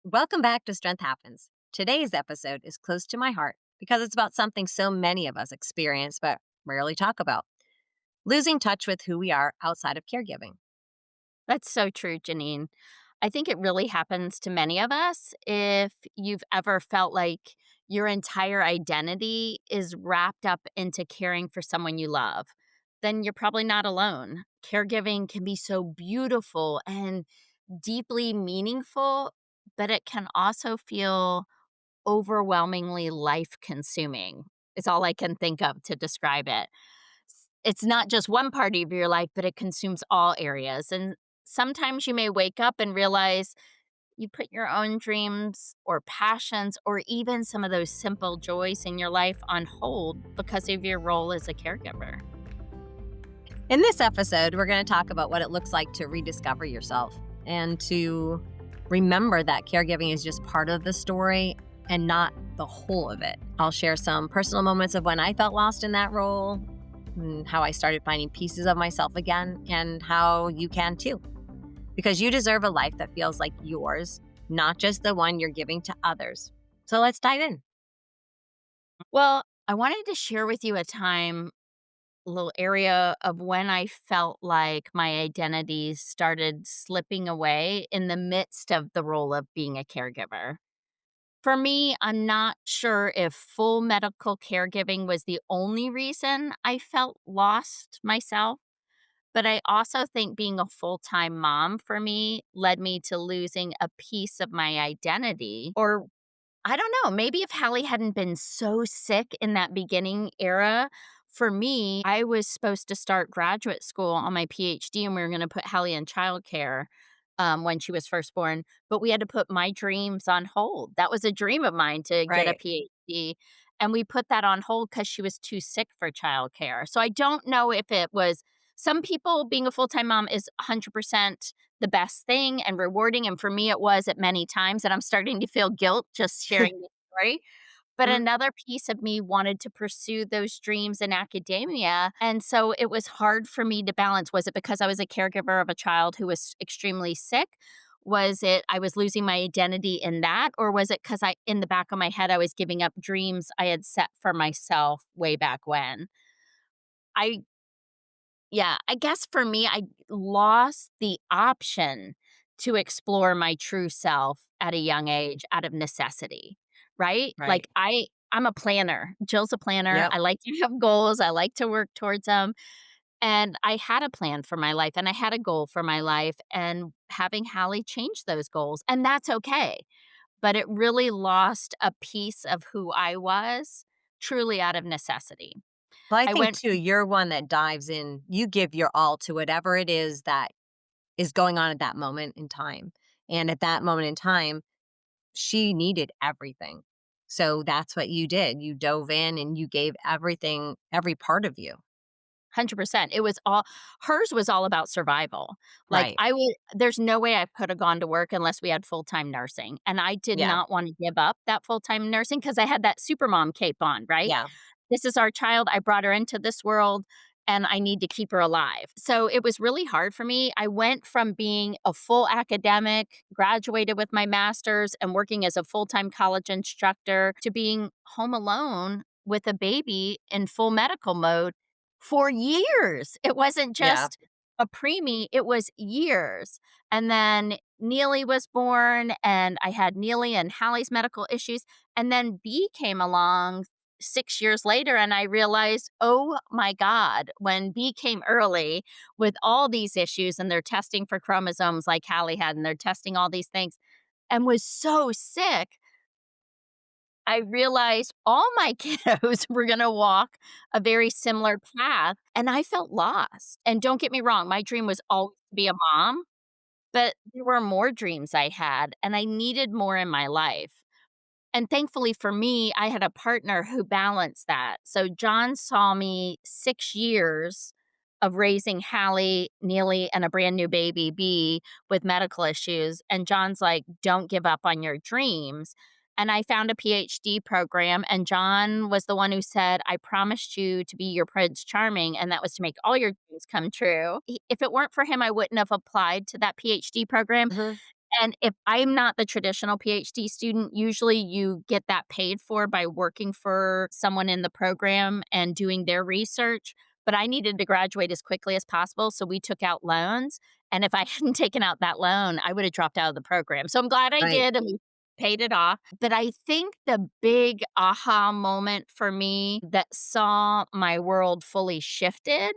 Welcome back to Strength Happens. Today's episode is close to my heart because it's about something so many of us experience but rarely talk about: losing touch with who we are outside of caregiving. That's so true, Janine. I think it really happens to many of us. If you've ever felt like your entire identity is wrapped up into caring for someone you love, then you're probably not alone. Caregiving can be so beautiful and deeply meaningful, but it can also feel overwhelmingly life consuming. It's all I can think of to describe it. It's not just one part of your life, but it consumes all areas. And sometimes you may wake up and realize you put your own dreams or passions or even some of those simple joys in your life on hold because of your role as a caregiver. In this episode, we're going to talk about what it looks like to rediscover yourself and to remember that caregiving is just part of the story and not the whole of it. I'll share some personal moments of when I felt lost in that role, and how I started finding pieces of myself again, and how you can too. Because you deserve a life that feels like yours, not just the one you're giving to others. So let's dive in. Well, I wanted to share with you a little area of when I felt like my identity started slipping away in the midst of the role of being a caregiver. For me, I'm not sure if full medical caregiving was the only reason I felt lost myself, but I also think being a full time mom for me led me to losing a piece of my identity. Or I don't know, maybe if Hallie hadn't been so sick in that beginning era, for me, I was supposed to start graduate school on my PhD and we were going to put Hallie in childcare when she was first born, but we had to put my dreams on hold. That was a dream of mine to get a Right. PhD. And we put that on hold because she was too sick for childcare. So I don't know if it was some people being a full time mom is 100% the best thing and rewarding. And for me, it was at many times. And I'm starting to feel guilt just sharing the story. But Mhm. another piece of me wanted to pursue those dreams in academia, and so it was hard for me to balance. Was it because I was a caregiver of a child who was extremely sick? Was it I was losing my identity in that? Or was it because I in the back of my head, I was giving up dreams I had set for myself way back when? I Yeah, I guess for me, I lost the option to explore my true self at a young age out of necessity, right? Right. I'm a planner. Jill's a planner. Yep. I like to have goals. I like to work towards them. And I had a plan for my life and I had a goal for my life. And having Hallie change those goals, and that's okay. But it really lost a piece of who I was truly out of necessity. Well, I I think went too, you're one that dives in. You give your all to whatever it is that is going on at that moment in time. And at that moment in time, she needed everything. So that's what you did. You dove in and you gave everything, every part of you. 100%. It was all hers was all about survival. Like, Right. there's no way I could have gone to work unless we had full-time nursing, and I did Yeah. not wanna give up that full-time nursing because I had that supermom cape on, right? Yeah. This is our child, I brought her into this world, and I need to keep her alive. So, it was really hard for me. I went from being a full academic, graduated with my master's, and working as a full-time college instructor to being home alone with a baby in full medical mode for years. It wasn't Yeah. just a preemie, it was years. And then Neely was born, and I had Neely and Hallie's medical issues. And then B came along 6 years later, and I realized, oh my God, when B came early with all these issues, and they're testing for chromosomes like Hallie had, and they're testing all these things, and was so sick, I realized all my kiddos were gonna walk a very similar path, and I felt lost. And don't get me wrong, my dream was always to be a mom, but there were more dreams I had, and I needed more in my life. And thankfully for me, I had a partner who balanced that. So John saw me 6 years of raising Hallie, Neely, and a brand new baby, B, with medical issues, and John's like, "Don't give up on your dreams." And I found a PhD program, and John was the one who said, "I promised you to be your Prince Charming, and that was to make all your dreams come true." If it weren't for him, I wouldn't have applied to that PhD program, Mhm. And if I'm not the traditional PhD student, usually you get that paid for by working for someone in the program and doing their research, but I needed to graduate as quickly as possible, so we took out loans, and if I hadn't taken out that loan, I would have dropped out of the program. So I'm glad I Right. did, and we paid it off. But I think the big aha moment for me that saw my world fully shifted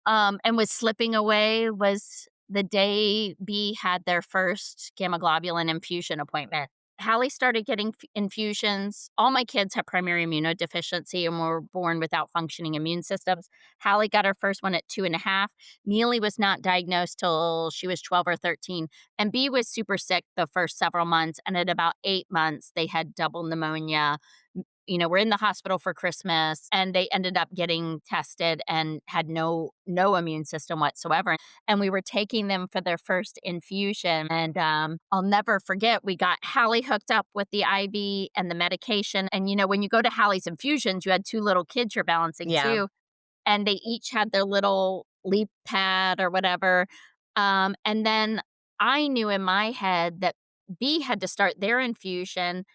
and was slipping away was the day B had their first gamma globulin infusion appointment. Hallie started getting infusions. All my kids have primary immunodeficiency and were born without functioning immune systems. Hallie got her first one at 2.5. Neely was not diagnosed till she was 12 or 13. And B was super sick the first several months. And at about 8 months, they had double pneumonia. We're in the hospital for Christmas, and they ended up getting tested and had no immune system whatsoever, and we were taking them for their first infusion, and, I'll never forget, we got Hallie hooked up with the IV and the medication, and, when you go to Hallie's infusions, you had 2 little kids you're balancing Yeah. too, and they each had their little leap pad or whatever, and then I knew in my head that B had to start their infusion,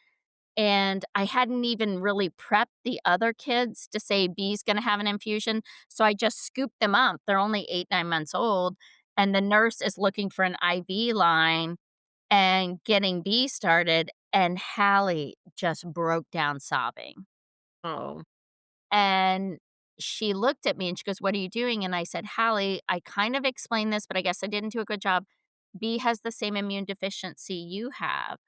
and I hadn't even really prepped the other kids to say B's gonna have an infusion, so I just scooped them up. They're only 8, 9 months old, and the nurse is looking for an IV line and getting B started, and Hallie just broke down sobbing. Oh. And she looked at me and she goes, "What are you doing?" And I said, "Hallie, I kind of explained this, but I guess I didn't do a good job. B has the same immune deficiency you have."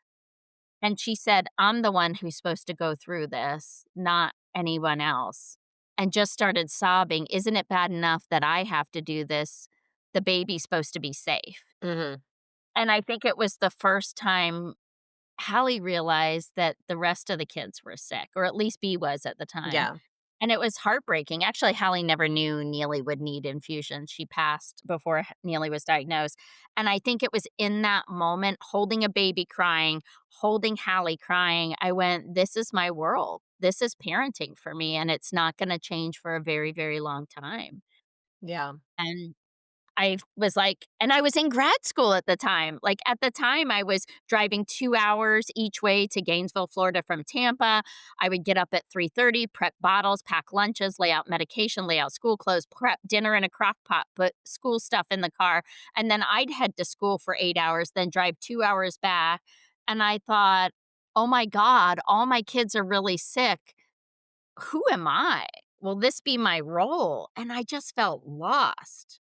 And she said, "I'm the one who's supposed to go through this, not anyone else," and just started sobbing. "Isn't it bad enough that I have to do this? The baby's supposed to be safe." Mhm. And I think it was the first time Hallie realized that the rest of the kids were sick, or at least B was at the time. Yeah. And it was heartbreaking. Actually, Hallie never knew Neely would need infusions. She passed before Neely was diagnosed. And I think it was in that moment, holding a baby crying, holding Hallie crying, I went, this is my world. This is parenting for me, and it's not going to change for a very, very long time. Yeah. And I was like, and I was in grad school at the time. Like, at the time, I was driving 2 hours each way to Gainesville, Florida from Tampa. I would get up at 3:30, prep bottles, pack lunches, lay out medication, lay out school clothes, prep dinner in a crock pot, put school stuff in the car, and then I'd head to school for 8 hours, then drive 2 hours back, and I thought, "Oh my god, all my kids are really sick. Who am I? Will this be my role?" And I just felt lost.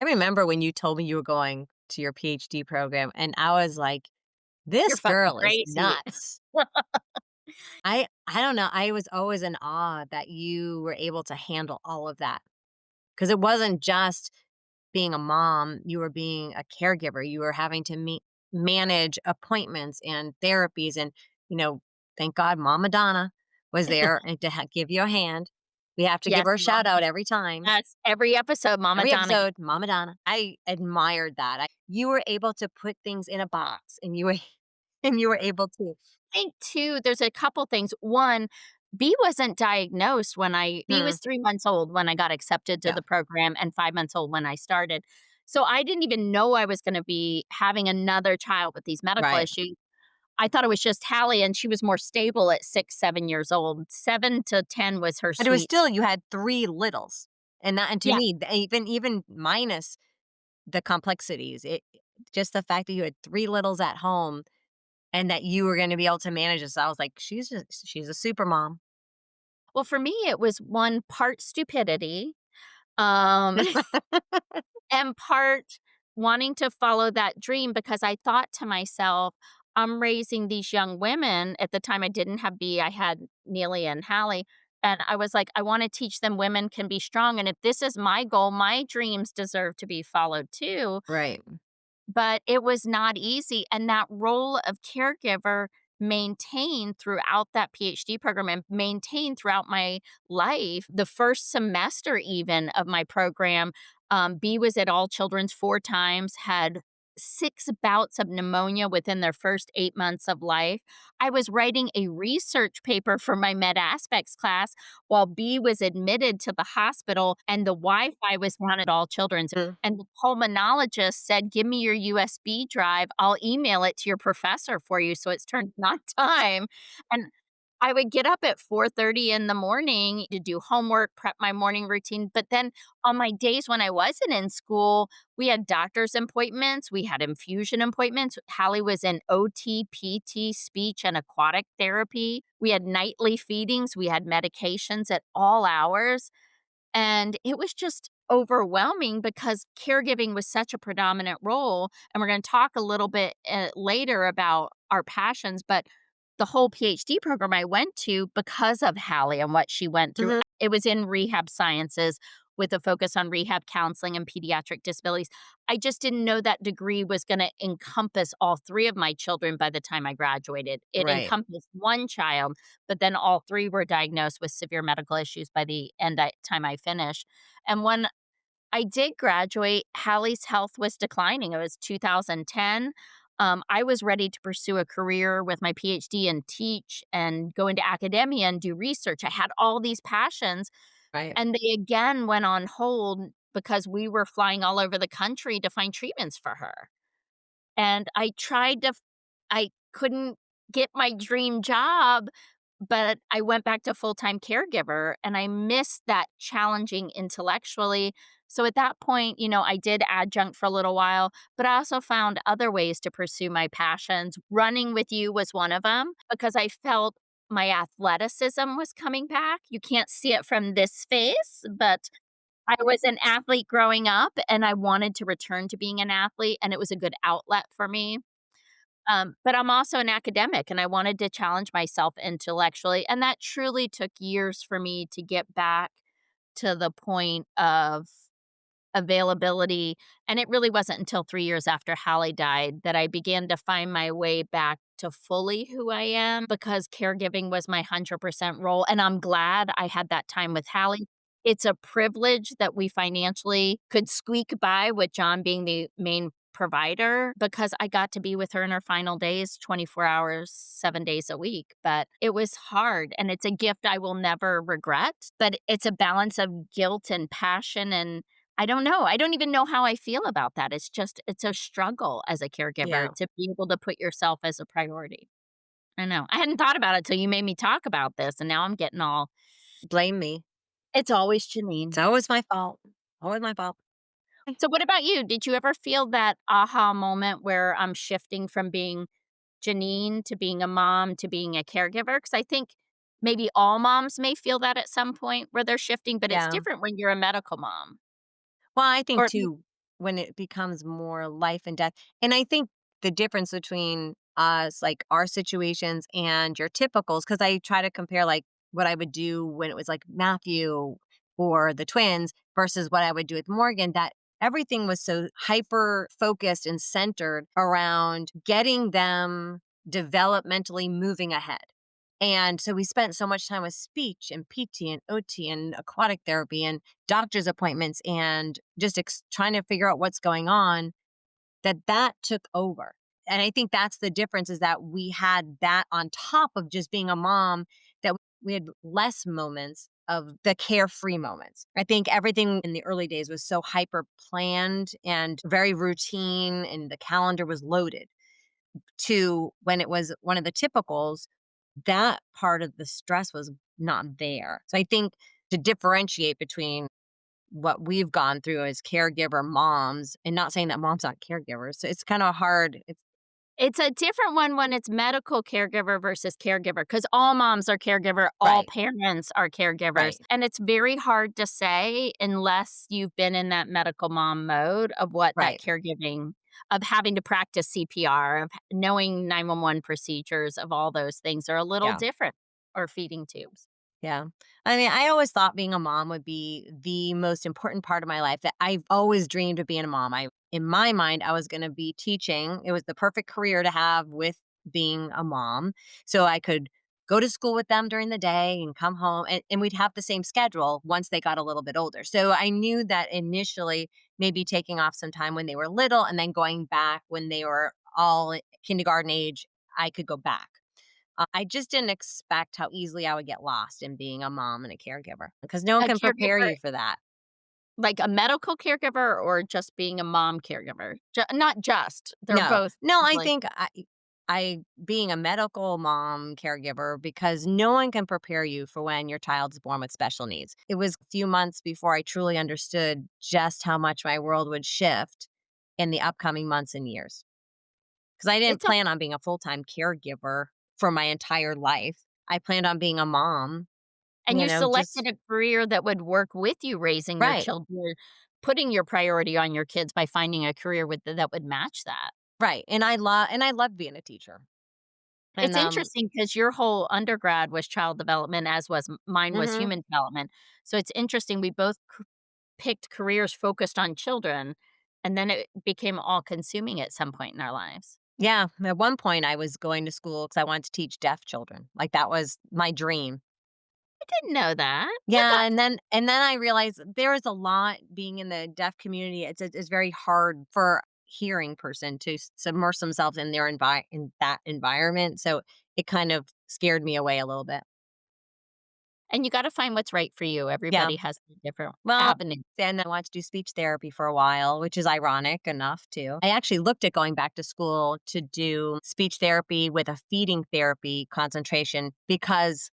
I remember when you told me you were going to your PhD program, and I was like, You're "This fucking girl is crazy. nuts." I don't know, I was always in awe that you were able to handle all of that, because it wasn't just being a mom, you were being a caregiver, you were having to manage appointments and therapies and, you know, thank God Mama Donna was there and to give you a hand. We have to give Yes, her a shout Mama out every time. yes, every episode, Mama Every Donna. episode, Mama Donna. I admired that. You were able to put things in a box and you were and you were able to I think too, there's a couple things. One, B wasn't diagnosed when B Hmm, was 3 months old when I got accepted to yeah, the program and 5 months old when I started. So I didn't even know I was gonna be having another child with these medical right. issues. I thought it was just Hallie, and she was more stable at 6, 7 years old. 7 to 10 was her But it was sweet still you had 3 littles. And to Yeah. me, even minus the complexities, it just the fact that you had 3 littles at home and that you were gonna be able to manage this, I was like, she's a super mom." Well, for me, it was one part stupidity, um and part wanting to follow that dream because I thought to myself, I'm raising these young women. At the time, I didn't have B, I had Neely and Hallie. And I was like, I want to teach them women can be strong. And if this is my goal, my dreams deserve to be followed too. Right. But it was not easy, and that role of caregiver maintained throughout that PhD program and maintained throughout my life. The first semester even of my program, B was at All Children's 4 times, had 6 bouts of pneumonia within their first 8 months of life. I was writing a research paper for my med aspects class while B was admitted to the hospital and the Wi-Fi was down at all children's. Mm. And the pulmonologist said, "Give me your USB drive. I'll email it to your professor for you so it's turned on time." And I would get up at 4:30 in the morning to do homework, prep my morning routine, but then on my days when I wasn't in school, we had doctor's appointments, we had infusion appointments. Hallie was in OT, PT, speech, and aquatic therapy. We had nightly feedings, we had medications at all hours. And it was just overwhelming because caregiving was such a predominant role. And we're going to talk a little bit later about our passions, but the whole PhD program I went to because of Hallie and what she went through, Mhm. it was in rehab sciences with a focus on rehab counseling and pediatric disabilities. I just didn't know that degree was going to encompass all three of my children by the time I graduated. It Right. encompassed one child, but then all three were diagnosed with severe medical issues by the time I finished. And when I did graduate, Hallie's health was declining. It was 2010. I was ready to pursue a career with my PhD and teach and go into academia and do research. I had all these passions, Right. and they again went on hold because we were flying all over the country to find treatments for her. And I tried to I couldn't get my dream job, but I went back to full-time caregiver, and I missed that challenging intellectually. So at that point, I did adjunct for a little while, but I also found other ways to pursue my passions. Running with you was one of them because I felt my athleticism was coming back. You can't see it from this face, but I was an athlete growing up, and I wanted to return to being an athlete, and it was a good outlet for me. But I'm also an academic, and I wanted to challenge myself intellectually, and that truly took years for me to get back to the point of availability, and it really wasn't until 3 years after Hallie died that I began to find my way back to fully who I am because caregiving was my 100% role, and I'm glad I had that time with Hallie. It's a privilege that we financially could squeak by with John being the main provider because I got to be with her in her final days 24 hours, 7 days a week, but it was hard, and it's a gift I will never regret, but it's a balance of guilt and passion, and I don't know. I don't even know how I feel about that. It's a struggle as a caregiver Yeah. to be able to put yourself as a priority. I know. I hadn't thought about it till you made me talk about this, and now I'm getting all Blame me. it's always It's Janine. always my fault. Always my fault. So what about you? Did you ever feel that aha moment where I'm shifting from being Janine to being a mom to being a caregiver? Because I think maybe all moms may feel that at some point where they're shifting, but it's Yeah. different when you're a medical mom. Well, I think Or at least too, when it becomes more life and death, and I think the difference between us, like our situations and your typicals, because I try to compare like what I would do when it was like Matthew or the twins versus what I would do with Morgan, that everything was so hyper focused and centered around getting them developmentally moving ahead. And so we spent so much time with speech and PT and OT and aquatic therapy and doctor's appointments and just trying to figure out what's going on, that took over. And I think that's the difference, is that we had that on top of just being a mom, that we had less moments of the carefree moments. I think everything in the early days was so hyper planned and very routine, and the calendar was loaded, to when it was one of the typicals, that part of the stress was not there. So I think to differentiate between what we've gone through as caregiver moms, and not saying that moms aren't caregivers. So it's kind of hard. It's It's a different one when it's medical caregiver versus caregiver, because all moms are caregiver, all right, parents are caregivers, right, and it's very hard to say unless you've been in that medical mom mode of what that right. caregiving of having to practice CPR, of knowing 911 procedures, of all those things are a little Yeah. different, or feeding tubes. Yeah. I mean, I always thought being a mom would be the most important part of my life, that I've always dreamed of being a mom. In my mind, I was going to be teaching. It was the perfect career to have with being a mom. So I could go to school with them during the day and come home, and we'd have the same schedule once they got a little bit older. So I knew that initially maybe taking off some time when they were little and then going back when they were all kindergarten age, I could go back. I just didn't expect how easily I would get lost in being a mom and a caregiver because no one A can prepare caregiver, you for that. like a medical caregiver or just being a mom caregiver? Not just, they're No, both no, I really. think I being a medical mom caregiver because no one can prepare you for when your child's born with special needs. It was a few months before I truly understood just how much my world would shift in the upcoming months and years. Because I didn't It's a plan on being a full-time caregiver for my entire life. I planned on being a mom, And you just selected a career that would work with you raising your right, children, putting your priority on your kids by finding a career with that would match that. right. And I love being a teacher. And It's interesting because your whole undergrad was child development, as was mine was mhm. human development. So it's interesting we both picked careers focused on children, and then it became all-consuming at some point in our lives. Yeah, at one point I was going to school because I wanted to teach deaf children. Like that was my dream. I didn't know that. What Yeah, got and then I realized there is a lot being in the deaf community. It's very hard for hearing person to submerge themselves in in that environment. So it kind of scared me away a little bit. and you gotta find what's right for you. Yeah. Everybody has a different Well, avenue. then I wanted to do speech therapy for a while, which is ironic enough too. I actually looked at going back to school to do speech therapy with a feeding therapy concentration because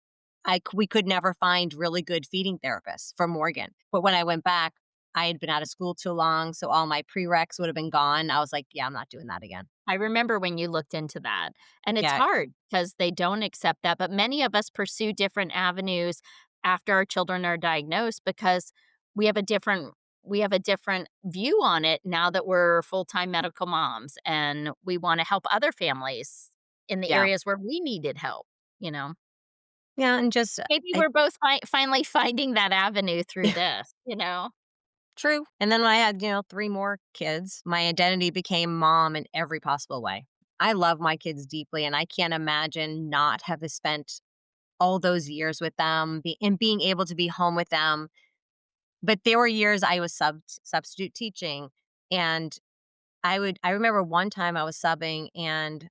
we could never find really good feeding therapists for Morgan. But when I went back, I had been out of school too long, so all my prereqs would have been gone. I was like, yeah, I'm not doing that again. I remember when you looked into that, and it's Yeah, hard because they don't accept that, but many of us pursue different avenues after our children are diagnosed because we have a different we have a different view on it now that we're full-time medical moms, and we wanna help other families in the yeah, areas where we needed help, you know? yeah, and just Maybe I we're both finally finding that avenue through this, you know? true. And then when I had, 3 more kids, my identity became mom in every possible way. I love my kids deeply, and I can't imagine not have spent all those years with them and being able to be home with them. But there were years I was substitute teaching, and I remember one time I was subbing and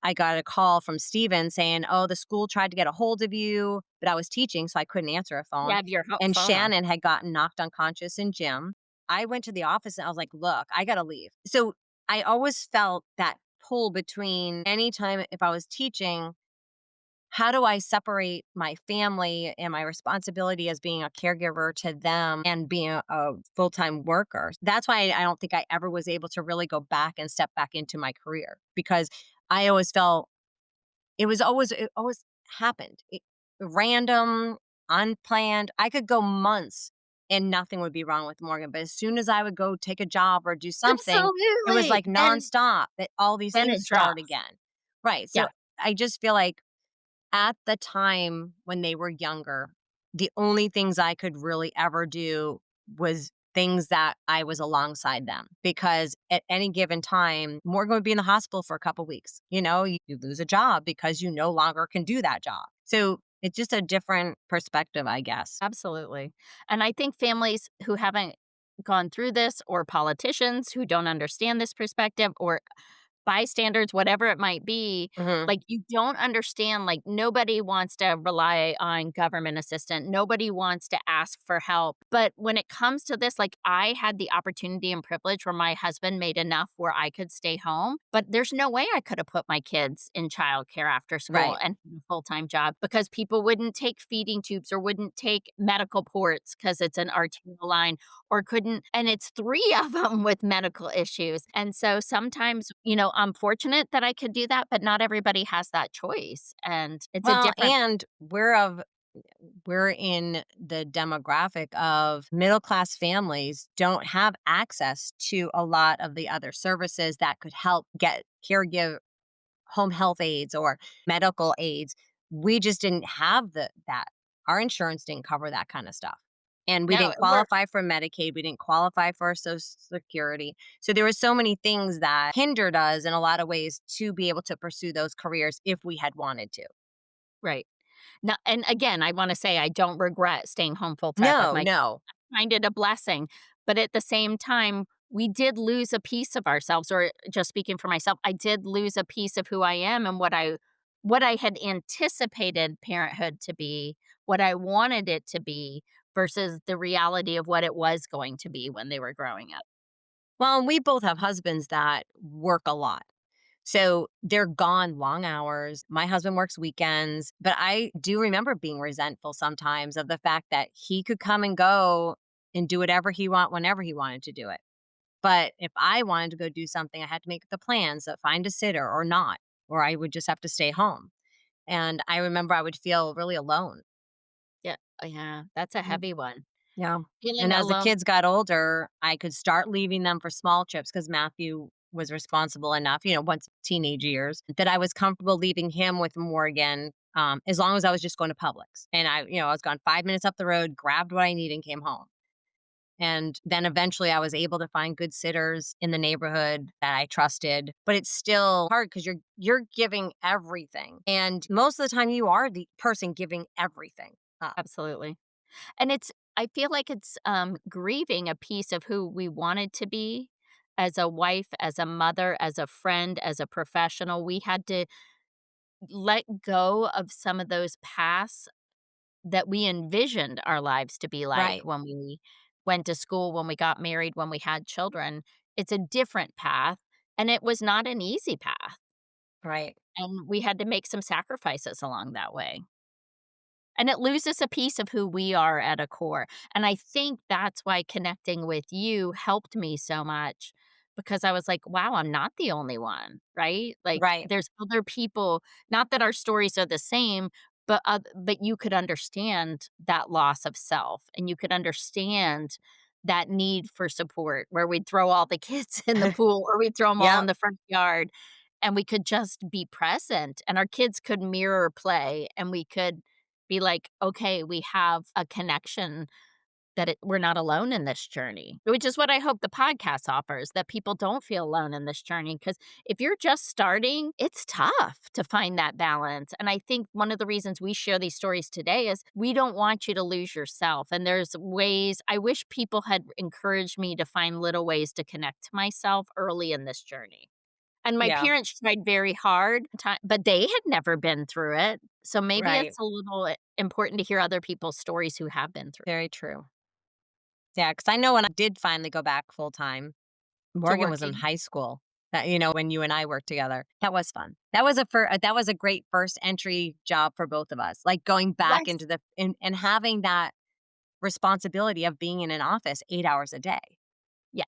I got a call from Steven saying, "Oh, the school tried to get a hold of you," but I was teaching, so I couldn't answer a You phone. have your And phone on. Shannon had gotten knocked unconscious in gym. I went to the office and I was like, "Look, I gotta leave." So I always felt that pull between anytime if I was teaching, how do I separate my family and my responsibility as being a caregiver to them and being a full time worker? That's why I don't think I ever was able to really go back and step back into my career because I always felt it always happened. Random, unplanned. I could go months and nothing would be wrong with Morgan. But as soon as I would go take a job or do something, it was Absolutely, like and nonstop that all these then things it start drops. again. Right. Yeah. So I just feel like at the time when they were younger, the only things I could really ever do was things that I was alongside them because at any given time, Morgan would be in the hospital for a couple weeks. You lose a job because you no longer can do that job. So it's just a different perspective, I guess. Absolutely. And I think families who haven't gone through this, or politicians who don't understand this perspective, or bystanders, whatever it might be, Hmm. like, you don't understand, like, nobody wants to rely on government assistance. Nobody wants to ask for help. But when it comes to this, like, I had the opportunity and privilege where my husband made enough where I could stay home, but there's no way I could have put my kids in childcare after school Right. and had a full-time job because people wouldn't take feeding tubes or wouldn't take medical ports because it's an arterial line, or couldn't, and it's 3 of them with medical issues. And so sometimes, I'm fortunate that I could do that, but not everybody has that choice, and it's a Well, different. and we're in the demographic of middle class families don't have access to a lot of the other services that could help get caregiver home health aides or medical aides. We just didn't have that. Our insurance didn't cover that kind of stuff. And we No, didn't we're qualify for Medicaid. We didn't qualify for Social Security. So there were so many things that hindered us in a lot of ways to be able to pursue those careers if we had wanted to. right. Now, and again, I wanna say I don't regret staying home full time with No, my kids. no. I find it a blessing, but at the same time, we did lose a piece of ourselves, or just speaking for myself, I did lose a piece of who I am and what I had anticipated parenthood to be, what I wanted it to be versus the reality of what it was going to be when they were growing up. Well, and we both have husbands that work a lot. So they're gone long hours. My husband works weekends, but I do remember being resentful sometimes of the fact that he could come and go and do whatever he want whenever he wanted to do it. But if I wanted to go do something, I had to make the plans, find a sitter or not, or I would just have to stay home. And I remember I would feel really alone. Yeah, yeah, that's a Mm, heavy one. yeah. Feeling And as the alone. kids got older, I could start leaving them for small trips because Matthew was responsible enough, once teenage years, that I was comfortable leaving him with Morgan, as long as I was just going to Publix. And I was gone 5 minutes up the road, grabbed what I needed, and came home. And then eventually I was able to find good sitters in the neighborhood that I trusted, but it's still hard because you're giving everything. And most of the time you are the person giving everything up. Absolutely. And I feel like it's, grieving a piece of who we wanted to be as a wife, as a mother, as a friend, as a professional. We had to let go of some of those paths that we envisioned our lives to be like Right. when we went to school, when we got married, when we had children. It's a different path, and it was not an easy path, Right. and we had to make some sacrifices along that way. And it loses a piece of who we are at a core, and I think that's why connecting with you helped me so much because I was like, "Wow, I'm not the only one," right? Like, Right. there's other people, not that our stories are the same, but you could understand that loss of self, and you could understand that need for support where we'd throw all the kids in the pool or we'd throw them all in Yep. the front yard, and we could just be present, and our kids could mirror play, and we could be like, "Okay, we have a connection that we're not alone in this journey," which is what I hope the podcast offers, that people don't feel alone in this journey. Because if you're just starting, it's tough to find that balance, and I think one of the reasons we share these stories today is we don't want you to lose yourself, and there's ways I wish people had encouraged me to find little ways to connect to myself early in this journey. And my Yeah. parents tried very hard, but they had never been through it, so maybe Right. it's a little important to hear other people's stories who have been through Very true. Yeah. Cause I know when I did finally go back full time, to Morgan was in working. high school. When you and I worked together. That was fun. That was a great first entry job for both of us. Like going back Yes. into and having that responsibility of being in an office 8 hours a day. Yeah,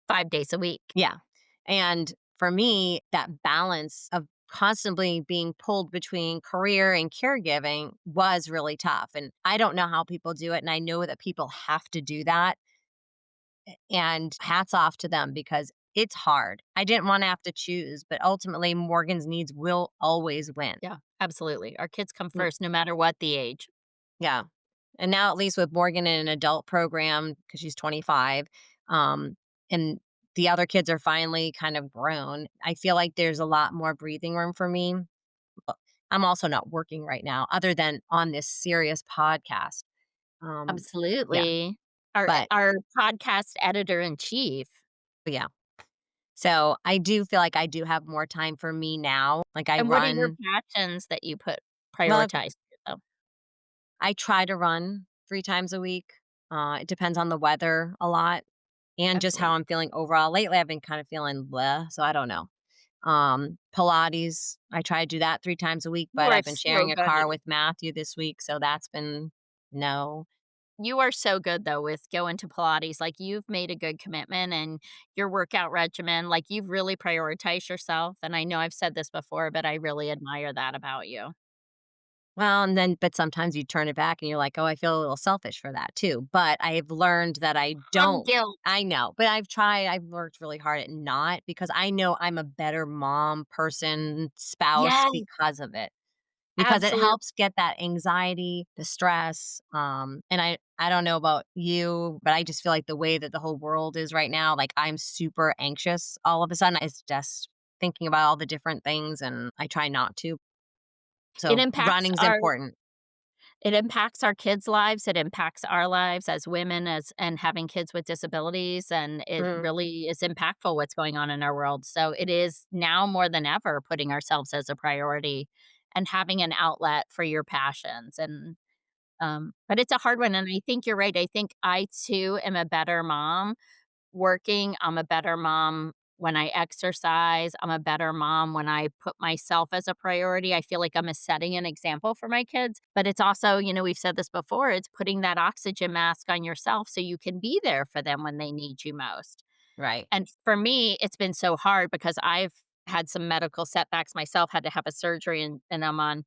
5 days a week. Yeah. And for me, that balance of constantly being pulled between career and caregiving was really tough. And I don't know how people do it. And I know that people have to do that. And hats off to them because it's hard. I didn't want to have to choose, but ultimately, Morgan's needs will always win. Yeah, absolutely. Our kids come Mm, first no matter what the age. yeah. And now, at least with Morgan in an adult program, because she's 25, and the other kids are finally kind of grown, I feel like there's a lot more breathing room for me. Uh, I'm also not working right now, other than on this serious podcast. Yeah, Absolutely. Our but our podcast editor-in-chief. yeah. So I do feel like I do have more time for me now. Like I And what are your run, passions that you well, prioritize though? I try to run 3 times a week. It depends on the weather a lot and just how Absolutely. I'm feeling overall. Lately, I've been kind of feeling bleh, so I don't know. Pilates, I try to do that 3 times a week, You but are I've been so sharing a good. car with Matthew this week, so that's been no. You are so good though with going to Pilates, like, you've made a good commitment and your workout regimen, like, you've really prioritized yourself, and I know I've said this before, but I really admire that about you. Well, and then but sometimes you turn it back and you're like, "Oh, I feel a little selfish for that too." But I've learned that I From don't. guilt. I know, but I've worked really hard at not because I know I'm a better mom, person, spouse Yes, because of it. Because it absolutely. helps get that anxiety, the stress, and I don't know about you, but I just feel like the way that the whole world is right now, like, I'm super anxious all of a sudden. It's just thinking about all the different things, and I try not to. It So, impacts running's our important. It impacts our kids' lives, it impacts our lives as women as and having kids with disabilities, and it Mm, really is impactful what's going on in our world. So it is now more than ever putting ourselves as a priority and having an outlet for your passions but it's a hard one, and I think you're right. I think I too am a better mom working. I'm a better mom when I exercise. I'm a better mom when I put myself as a priority. I feel like I'm setting an example for my kids, but it's also, we've said this before, it's putting that oxygen mask on yourself so you can be there for them when they need you most. right. And for me, it's been so hard because I've had some medical setbacks myself, had to have a surgery, and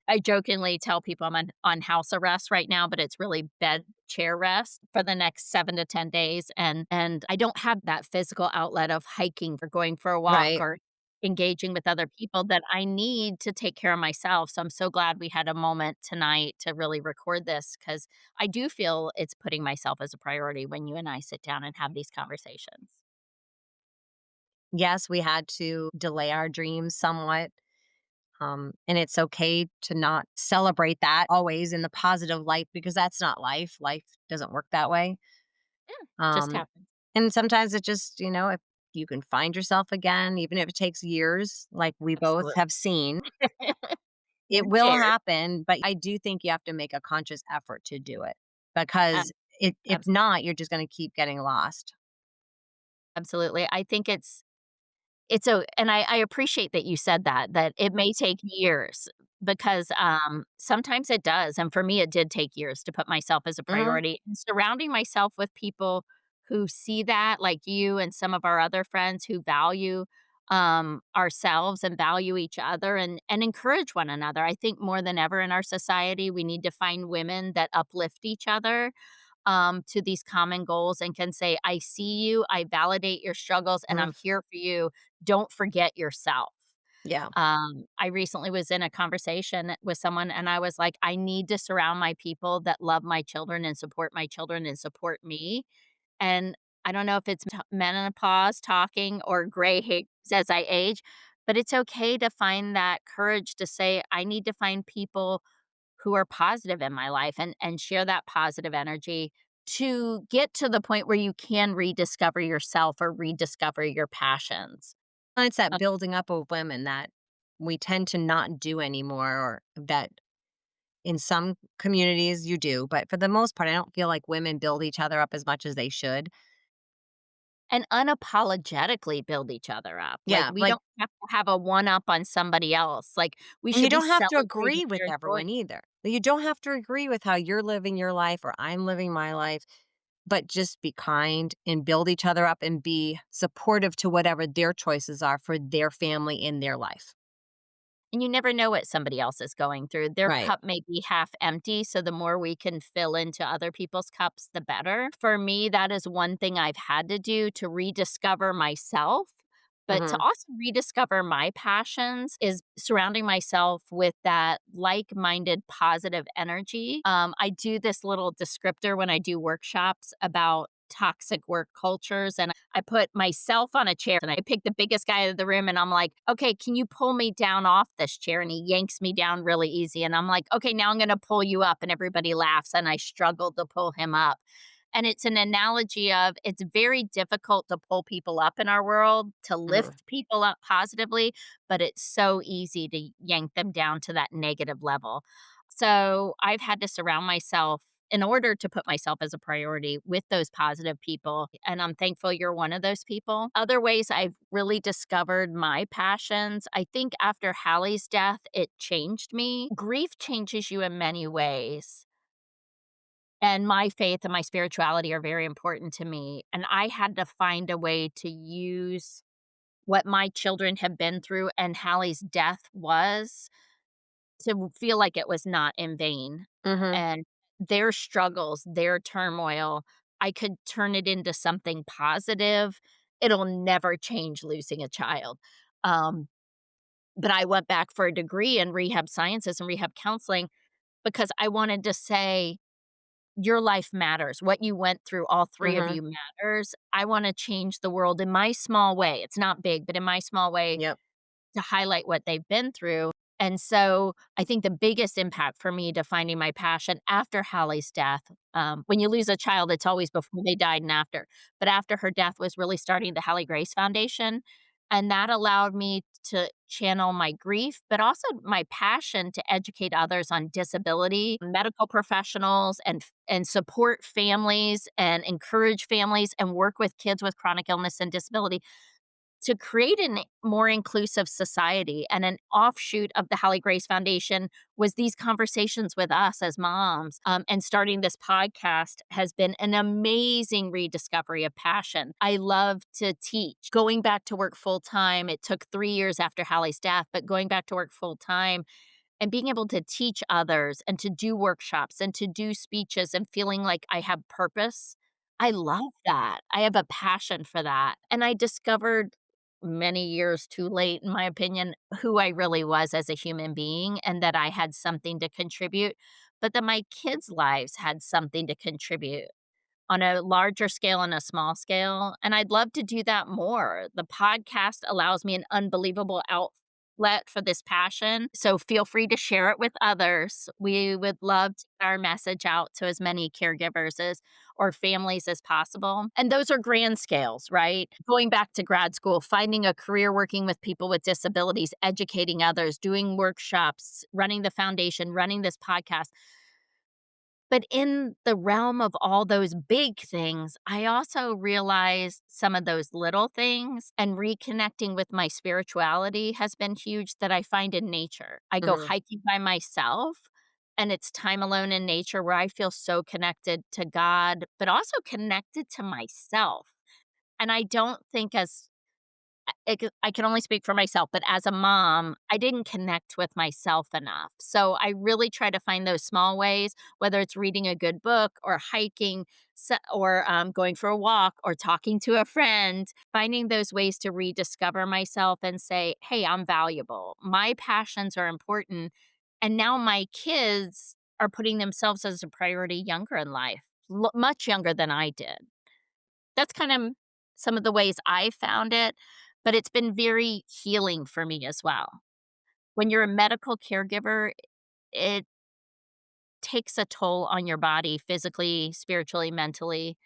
I jokingly tell people I'm on house arrest right now, but it's really bed chair rest for the next 7 to 10 days, and I don't have that physical outlet of hiking or going for a walk Right. or engaging with other people that I need to take care of myself. So I'm so glad we had a moment tonight to really record this because I do feel it's putting myself as a priority when you and I sit down and have these conversations. Yes, we had to delay our dreams somewhat. And it's okay to not celebrate that always in the positive light because that's not life. Life doesn't work that way. Yeah, just Um, happens. and sometimes it just, if you can find yourself again, even if it takes years, like we both Absolutely. have seen, it And will shared. happen. But I do think you have to make a conscious effort to do it Ab because if abs not, you're just going to keep getting lost. absolutely. I think it's a and I appreciate that you said that it may take years because, sometimes it does, and for me, it did take years to put myself as a Hmm. priority, and surrounding myself with people who see that, like you and some of our other friends who value, ourselves and value each other and encourage one another. I think more than ever in our society, we need to find women that uplift each other to these common goals and can say, I see you, I validate your struggles, and Hmm. I'm here for you. Don't forget yourself. Yeah. I recently was in a conversation with someone and I was like, I need to surround my people that love my children and support me. And I don't know if it's menopause talking or gray hairs as I age, but it's okay to find that courage to say, I need to find people who are positive in my life and share that positive energy to get to the point where you can rediscover yourself or rediscover your passions. It's that Uh, building up of women that we tend to not do anymore, or that in some communities you do, but for the most part, I don't feel like women build each other up as much as they should. and unapologetically build each other up. Like, Yeah, we like, don't have to have a one up on somebody else. Like, we and you should be don't have to celebrating agree with their joy. everyone either. You don't have to agree with how you're living your life or I'm living my life, but just be kind and build each other up and be supportive to whatever their choices are for their family in their life. And you never know what somebody else is going through. Their Right. cup may be half empty, so the more we can fill into other people's cups, the better. For me, that is one thing I've had to do to rediscover myself, but to Mhm. also rediscover my passions is surrounding myself with that like-minded positive energy. I do this little descriptor when I do workshops about toxic work cultures, and I put myself on a chair and I pick the biggest guy in the room and I'm like, "Okay, can you pull me down off this chair?" And he yanks me down really easy and I'm like, "Okay, now I'm gonna pull you up," and everybody laughs and I struggle to pull him up. And it's an analogy of it's very difficult to pull people up in our world, to Mhm. lift people up positively, but it's so easy to yank them down to that negative level. So I've had to surround myself in order to put myself as a priority with those positive people. And I'm thankful you're one of those people. Other ways I've really discovered my passions, I think after Hallie's death, it changed me. Grief changes you in many ways. And my faith and my spirituality are very important to me. And I had to find a way to use what my children have been through and Hallie's death was to feel like it was not in vain, Mhm. and their struggles, their turmoil, I could turn it into something positive. It'll never change losing a child, um, but I went back for a degree in rehab sciences and rehab counseling because I wanted to say, "Your life matters. What you went through, all 3 of Mhm. you matters. I wanna change the world in my small way." It's not big, but in my small way Yep. to highlight what they've been through. And so I think the biggest impact for me to finding my passion after Hallie's death, when you lose a child, it's always before they died and after. But after her death was really starting the Hallie Grace Foundation. And that allowed me to channel my grief, but also my passion to educate others on disability, medical professionals, and support families and encourage families and work with kids with chronic illness and disability to create a more inclusive society. And an offshoot of the Hallie Grace Foundation was these conversations with us as moms. And starting this podcast has been an amazing rediscovery of passion. I love to teach. Going back to work full time, it took 3 years after Hallie's death, but going back to work full time and being able to teach others and to do workshops and to do speeches and feeling like I have purpose. I love that. I have a passion for that. And I discovered many years too late, in my opinion, who I really was as a human being and that I had something to contribute, but that my kids' lives had something to contribute on a larger scale and a small scale, and I'd love to do that more. The podcast allows me an unbelievable outlet for this passion, so feel free to share it with others. We would love to get our message out to as many caregivers as or families as possible, and those are grand scales, right? Going back to grad school, finding a career working with people with disabilities, educating others, doing workshops, running the foundation, running this podcast. But in the realm of all those big things, I also realized some of those little things, and reconnecting with my spirituality has been huge that I find in nature. I go Mhm. hiking by myself, and it's time alone in nature where I feel so connected to God, but also connected to myself. And I don't think as I can only speak for myself, but as a mom, I didn't connect with myself enough. So I really try to find those small ways, whether it's reading a good book or hiking or going for a walk or talking to a friend, finding those ways to rediscover myself and say, hey, I'm valuable. My passions are important. And now my kids are putting themselves as a priority younger in life, much younger than I did. That's kind of some of the ways I found it, but it's been very healing for me as well. When you're a medical caregiver, it takes a toll on your body physically, spiritually, mentally,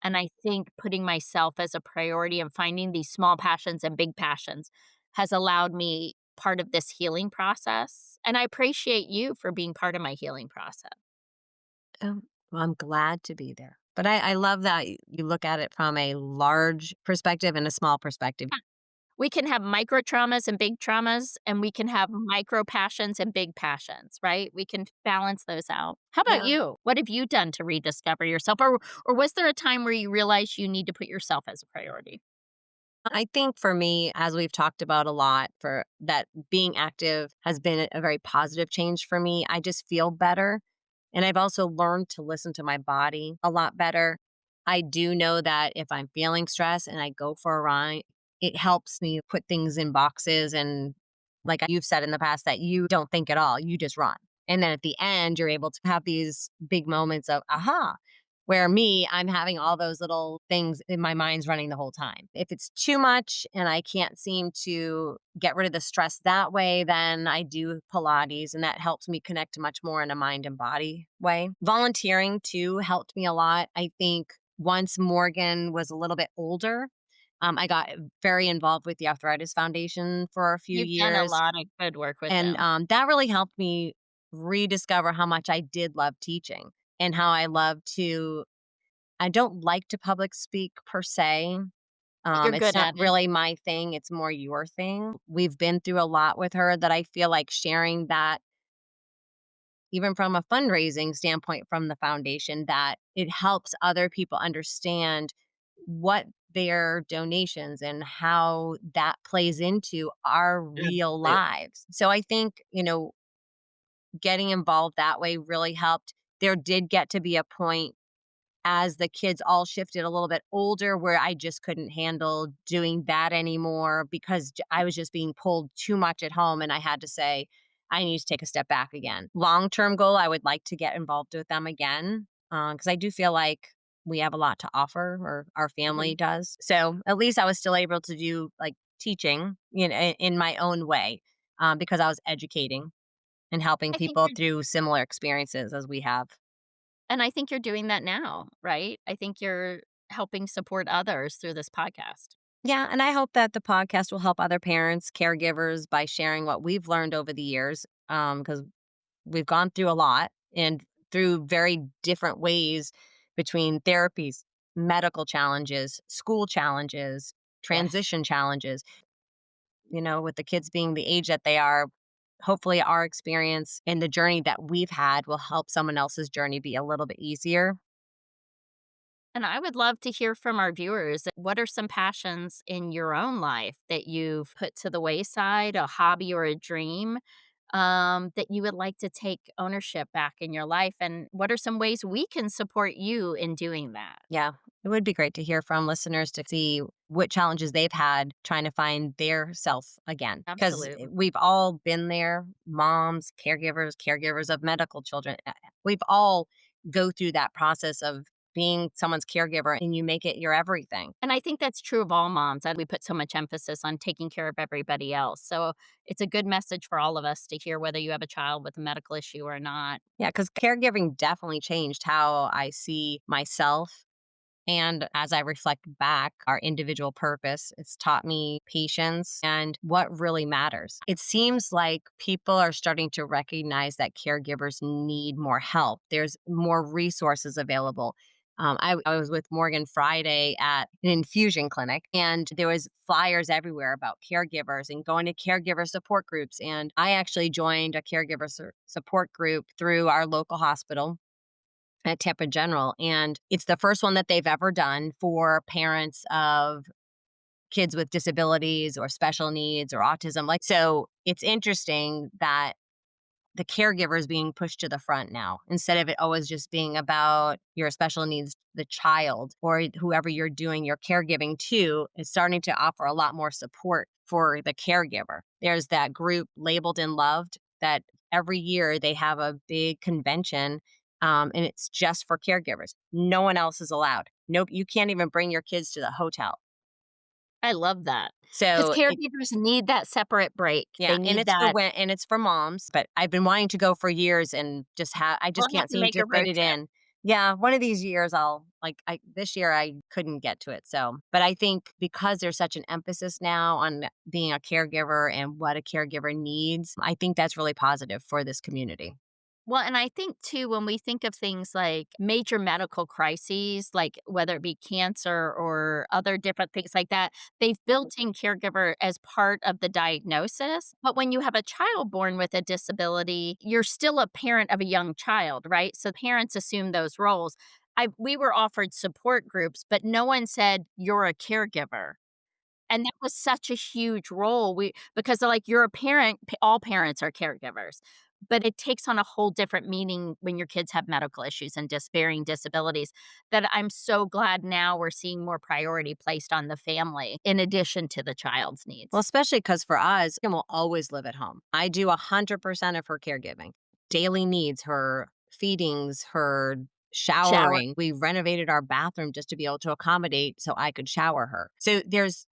and I think putting myself as a priority and finding these small passions and big passions has allowed me part of this healing process, and I appreciate you for being part of my healing process. Well, I'm glad to be there. But I love that you look at it from a large perspective and a small perspective. We can have micro traumas and big traumas, and we can have micro passions and big passions, right? We can balance those out. How about Yeah. you? What have you done to rediscover yourself? Or was there a time where you realized you need to put yourself as a priority? I think for me, as we've talked about a lot, for that being active has been a very positive change for me. I just feel better. And I've also learned to listen to my body a lot better. I do know that if I'm feeling stressed and I go for a run, it helps me put things in boxes. And like you've said in the past, that you don't think at all, you just run. And then at the end, you're able to have these big moments of, aha, where me, I'm having all those little things in my mind's running the whole time. If it's too much and I can't seem to get rid of the stress that way, then I do Pilates and that helps me connect much more in a mind and body way. Volunteering too helped me a lot. I think once Morgan was a little bit older, I got very involved with the Arthritis Foundation for a few You've done a years. lot of good work with And them. that really helped me rediscover how much I did love teaching and how I love to I don't like to public speak per se. But you're It's good not at it. really my thing. It's more your thing. We've been through a lot with her that I feel like sharing that, even from a fundraising standpoint from the foundation, that it helps other people understand what their donations and how that plays into our real Absolutely. lives. So I think, getting involved that way really helped. There did get to be a point as the kids all shifted a little bit older where I just couldn't handle doing that anymore because I was just being pulled too much at home and I had to say, I need to take a step back again. Long term goal, I would like to get involved with them again because I do feel like we have a lot to offer, or our family Mhm. does. So at least I was still able to do like teaching, in my own way. because I was educating and helping I think people you're through similar experiences as we have. and I think you're doing that now, right? I think you're helping support others through this podcast. Yeah, and I hope that the podcast will help other parents, caregivers by sharing what we've learned over the years, because we've gone through a lot and through very different ways between therapies, medical challenges, school challenges, Yes. transition challenges. With the kids being the age that they are, hopefully our experience and the journey that we've had will help someone else's journey be a little bit easier. And I would love to hear from our viewers. What are some passions in your own life that you've put to the wayside, a hobby or a dream that you would like to take ownership back in your life? And what are some ways we can support you in doing that? Yeah, it would be great to hear from listeners to see what challenges they've had trying to find their self again. Because Absolutely. we've all been there, moms, caregivers, caregivers of medical children. We've all go through that process of being someone's caregiver and you make it your everything. And I think that's true of all moms, that we put so much emphasis on taking care of everybody else. So it's a good message for all of us to hear whether you have a child with a medical issue or not. Yeah, because caregiving definitely changed how I see myself. And as I reflect back, our individual purpose, it's taught me patience and what really matters. It seems like people are starting to recognize that caregivers need more help. There's more resources available. I was with Morgan Friday at an infusion clinic, and there was flyers everywhere about caregivers and going to caregiver support groups. And I actually joined a caregiver support group through our local hospital at Tampa General, and it's the first one that they've ever done for parents of kids with disabilities or special needs or autism. Like, so it's interesting that the caregiver is being pushed to the front now instead of it always just being about your special needs, the child or whoever you're doing your caregiving to is starting to offer a lot more support for the caregiver. There's that group Labeled and Loved that every year they have a big convention, and it's just for caregivers. No one else is allowed. Nope, you can't even bring your kids to the hotel. I love that because So caregivers need that separate break. yeah, They and need it's for that. when and it's for moms, but I've been wanting to go for years and I We'll just have can't to seem make to a fit road it trip. in. Yeah, one of these years I this year I couldn't get to it. So, but I think because there's such an emphasis now on being a caregiver and what a caregiver needs, I think that's really positive for this community. Well, and I think too, when we think of things like major medical crises, like whether it be cancer or other different things like that, they've built in caregiver as part of the diagnosis. But when you have a child born with a disability, you're still a parent of a young child, right? So parents assume those roles. We were offered support groups, but no one said you're a caregiver. And that was such a huge role. Because they're like, you're a parent, all parents are caregivers. But it takes on a whole different meaning when your kids have medical issues and varying disabilities that I'm so glad now we're seeing more priority placed on the family in addition to the child's Well, needs. especially because for us, Kim will always live at home. I do 100% of her caregiving, daily needs, her feedings, her Shower. showering. We renovated our bathroom just to be able to accommodate so I could shower her. So there's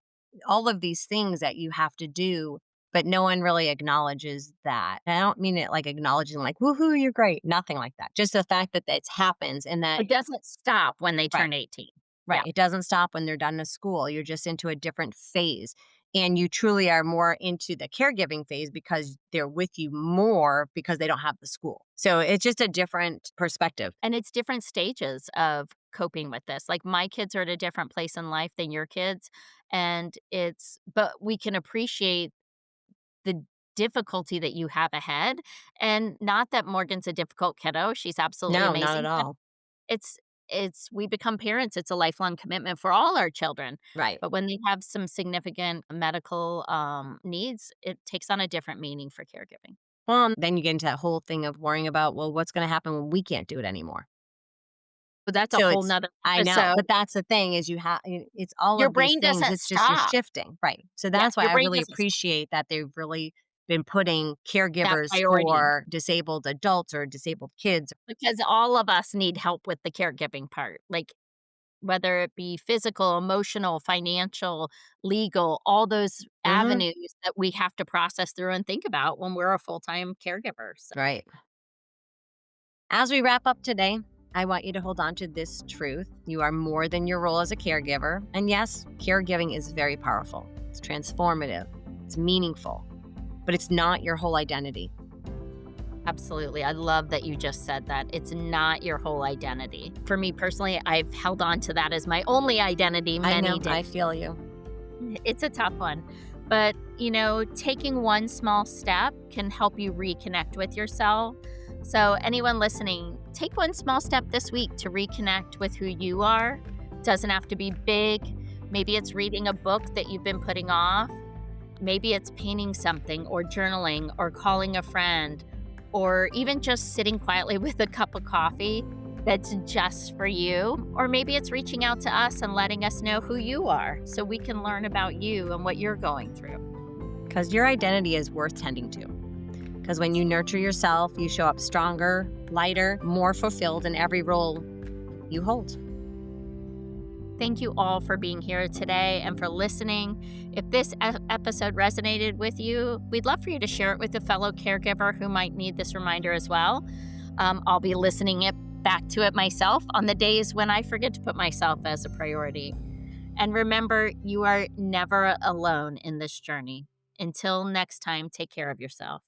all of these things that you have to do, but no one really acknowledges that. And I don't mean it like acknowledging, like, woohoo, you're great. Nothing like that. Just the fact that it happens and that, It doesn't stop when they right. turn 18. Right. Yeah. It doesn't stop when they're done with school. You're just into a different phase. And you truly are more into the caregiving phase because they're with you more because they don't have the school. So it's just a different perspective. And it's different stages of coping with this. Like, my kids are at a different place in life than your kids, but we can appreciate the difficulty that you have ahead, and not that Morgan's a difficult kiddo, she's absolutely No, not at amazing, but all. it's we become parents, it's a lifelong commitment for all our children, Right. but when they have some significant medical, needs, it takes on a different meaning for caregiving. Well, and then you get into that whole thing of worrying about, well, what's going to happen when we can't do it anymore? But that's a So whole it's, 'nother I know, episode. but that's the thing is it's all Your of these brain things. doesn't It's just you're stop. shifting. Right. So Yeah, that's why your I brain really doesn't stop. appreciate that they've really been putting That caregivers priority, for disabled adults or disabled kids. because all of us need help with the caregiving part, like, whether it be physical, emotional, financial, legal, all those Hmm. avenues that we have to process through and think about when we're a full-time caregiver. So Right. As we wrap up today, I want you to hold on to this truth. You are more than your role as a caregiver. And yes, caregiving is very powerful, it's transformative, it's meaningful, but it's not your whole identity. absolutely. I love that you just said that. It's not your whole identity. For me personally, I've held on to that as my only identity I many know, days. I feel you. It's a tough one. But, taking one small step can help you reconnect with yourself. So, anyone listening, take one small step this week to reconnect with who you are. Doesn't have to be big. Maybe it's reading a book that you've been putting off. Maybe it's painting something or journaling or calling a friend or even just sitting quietly with a cup of coffee that's just for you. Or maybe it's reaching out to us and letting us know who you are so we can learn about you and what you're going through. Because your identity is worth tending to. Because when you nurture yourself, you show up stronger, lighter, more fulfilled in every role you hold. Thank you all for being here today and for listening. If this episode resonated with you, we'd love for you to share it with a fellow caregiver who might need this reminder as well. I'll be listening back to it myself on the days when I forget to put myself as a priority. And remember, you are never alone in this journey. Until next time, take care of yourself.